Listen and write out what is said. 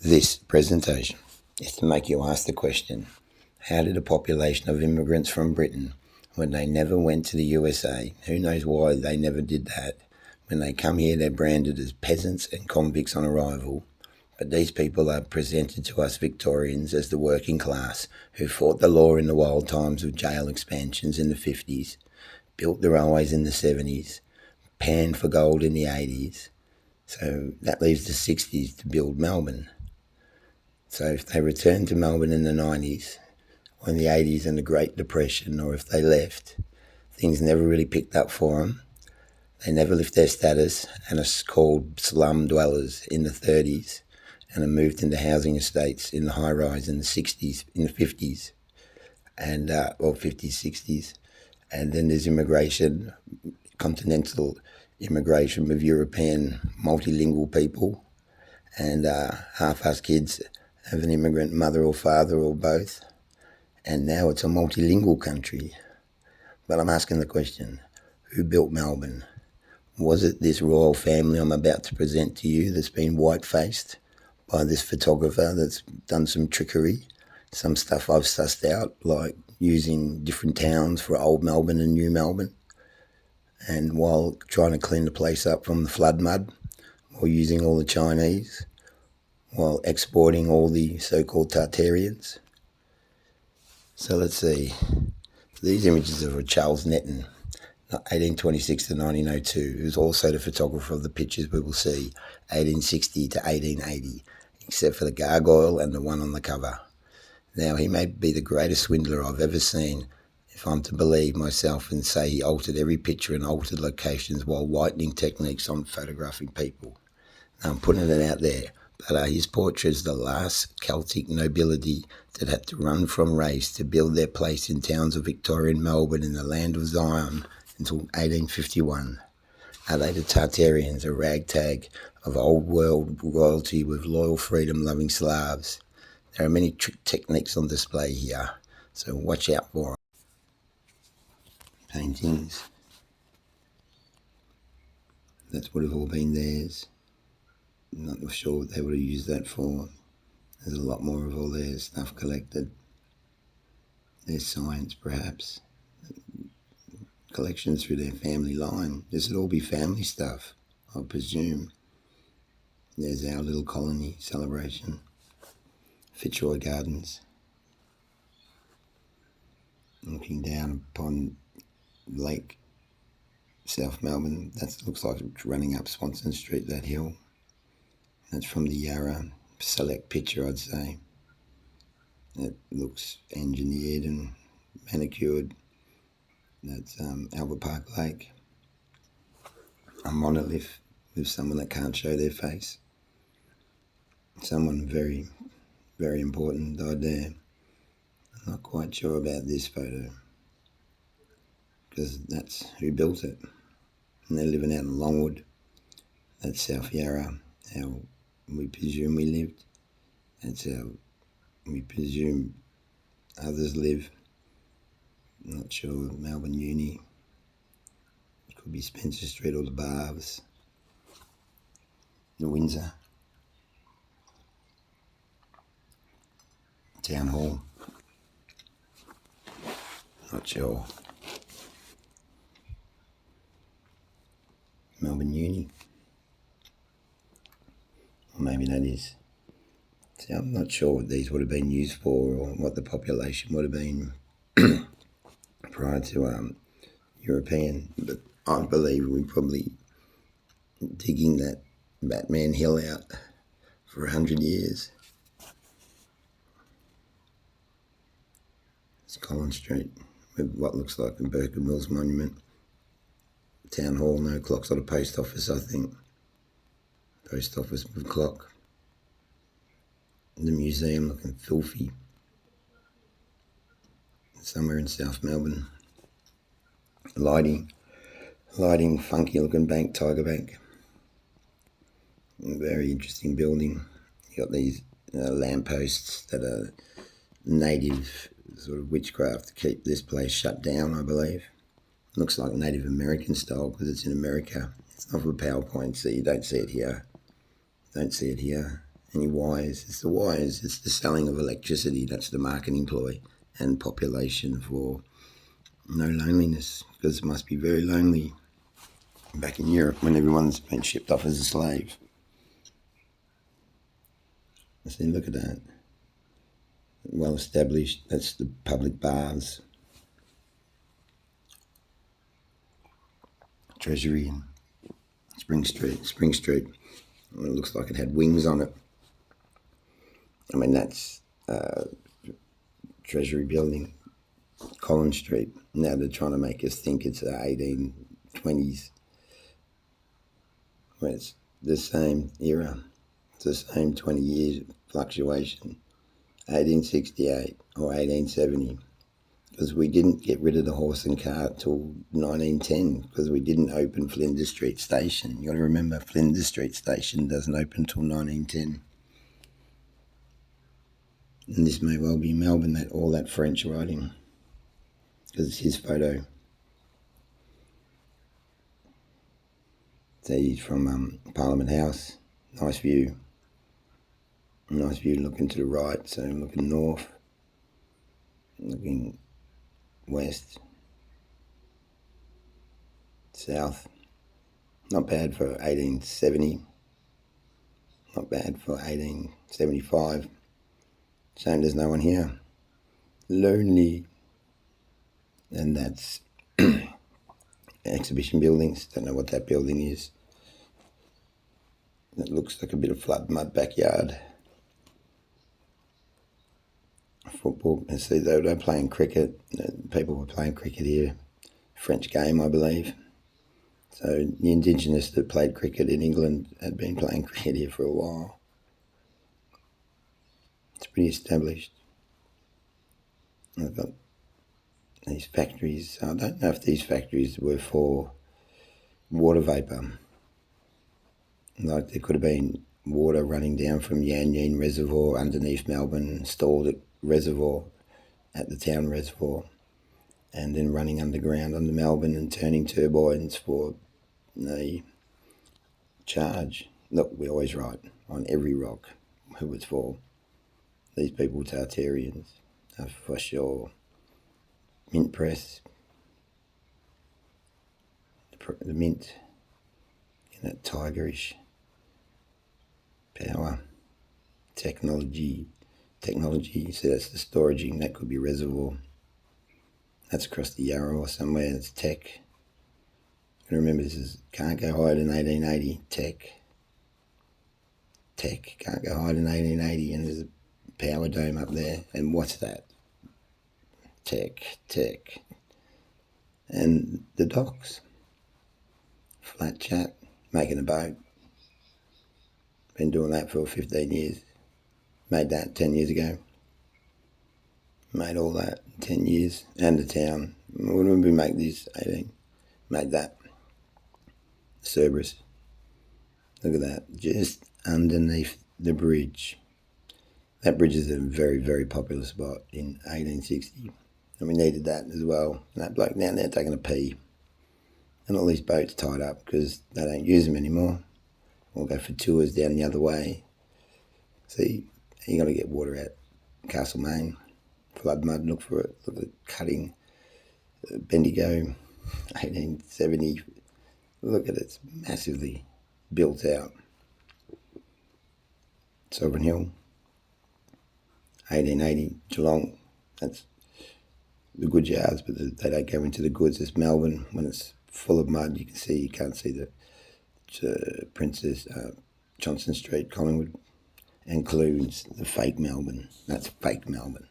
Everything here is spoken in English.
This presentation is to make you ask the question, how did a population of immigrants from Britain, when they never went to the USA, who knows why they never did that, when they come here they're branded as peasants and convicts on arrival, but these people are presented to us Victorians as the working class who fought the law in the wild times of jail expansions in the 50s, built the railways in the 70s, panned for gold in the 80s, so that leaves the 60s to build Melbourne. So if they returned to Melbourne in the 90s, or in the 80s and the Great Depression, or if they left, things never really picked up for them. They never lift their status and are called slum dwellers in the 30s and are moved into housing estates in the high rise in the 60s, in the 50s, and or 50s, 60s. And then there's immigration, continental immigration with European multilingual people, and half us kids have an immigrant mother or father or both, and now it's a multilingual country. But I'm asking the question, who built Melbourne? Was it this royal family I'm about to present to you that's been white-faced by this photographer that's done some trickery, some stuff I've sussed out, like using different towns for old Melbourne and new Melbourne, and while trying to clean the place up from the flood mud, or using all the Chinese, while exporting all the so-called Tartarians. So let's see. These images are of Charles Netton, 1826 to 1902, who's also the photographer of the pictures we will see, 1860 to 1880, except for the gargoyle and the one on the cover. Now, he may be the greatest swindler I've ever seen, if I'm to believe myself and say he altered every picture and altered locations while whitening techniques on photographing people. Now, I'm putting it out there, but his portrait is the last Celtic nobility that had to run from race to build their place in towns of Victorian Melbourne in the land of Zion until 1851. Are they the Tartarians, a ragtag of old world royalty with loyal freedom-loving Slavs? There are many trick techniques on display here, so watch out for them. Paintings. That would have all been theirs. I'm not sure what they would have used that for. There's a lot more of all their stuff collected. Their science, perhaps. Collections through their family line. This would all be family stuff, I presume. There's our little colony celebration. Fitzroy Gardens. Looking down upon Lake South Melbourne. That looks like it's running up Swanston Street, that hill. That's from the Yarra. Select picture, I'd say. It looks engineered and manicured. That's Albert Park Lake. A monolith with someone that can't show their face. Someone very, very important died there. I'm not quite sure about this photo, because that's who built it. And they're living out in Longwood. That's South Yarra, how we presume we lived. That's how we presume others live. Not sure, Melbourne Uni. It could be Spencer Street or the Baths. The Windsor. Town Hall. Not sure. Melbourne Uni. Or maybe that is. See, I'm not sure what these would have been used for or what the population would have been prior to European, but I believe we're probably digging that Batman Hill out for 100 years. It's Collins Street with what looks like a Burke Mills monument. Town Hall, no clocks, or the post office, I think. Post office with clock. The museum looking filthy. Somewhere in South Melbourne. Lighting, funky looking bank, Tiger Bank. Very interesting building. You got these lampposts that are native sort of witchcraft to keep this place shut down, I believe. Looks like Native American style because it's in America. It's not for PowerPoint, so you don't see it here. Don't see it here. Any wires? It's the wires. It's the selling of electricity. That's the marketing ploy. And population for no loneliness, because it must be very lonely back in Europe when everyone's been shipped off as a slave. See, look at that. Well established. That's the public baths. Treasury and Spring Street. Well, it looks like it had wings on it. I mean, that's Treasury building. Collins Street. Now they're trying to make us think it's the 1820s. Well, it's the same era. It's the same 20 years fluctuation. 1868 or 1870. Because we didn't get rid of the horse and cart till 1910, because we didn't open Flinders Street Station. You got to remember, Flinders Street Station doesn't open till 1910. And this may well be Melbourne, that all that French writing, because it's his photo. So he's from Parliament House. Nice view. Nice view looking to the right, so looking north, looking west, south. Not bad for 1870. Not bad for 1875. Shame there's no one here. Lonely. And that's exhibition buildings. Don't know what that building is. It looks like a bit of flood mud backyard. Football. And see, they were playing cricket. People were playing cricket here. French game, I believe. So the Indigenous that played cricket in England had been playing cricket here for a while. It's pretty established. I've got these factories. I don't know if these factories were for water vapour. Like there could have been water running down from Yan Yean Reservoir underneath Melbourne, stored at reservoir, at the town reservoir, and then running underground under Melbourne and turning turbines for the charge. Look, we always write on every rock who it's for. These people, Tartarians, are for sure. Mint press, the mint, in that tigerish power, technology, so that's the storaging, that could be reservoir. That's across the Yarra or somewhere, it's tech. Remember, can't go higher than 1880, tech, can't go higher than 1880, and there's a power dome up there, and what's that? Tech, and the docks, flat chat, making a boat, been doing that for 15 years, made that 10 years ago, made all that 10 years, and the town, when did we make this, 18, made that, Cerberus, look at that, just underneath the bridge. That bridge is a very, very popular spot in 1860. And we needed that as well. And that bloke down there taking a pee. And all these boats tied up because they don't use them anymore. We'll go for tours down the other way. See, you got to get water out. Castlemaine, flood mud, look for it. Look at it cutting. Bendigo, 1870. Look at it, it's massively built out. Sovereign Hill, 1880, Geelong. That's the goods yards, but they don't go into the goods. It's Melbourne. When it's full of mud, you can't see the Princess Johnson Street, Collingwood, includes the fake Melbourne. That's fake Melbourne.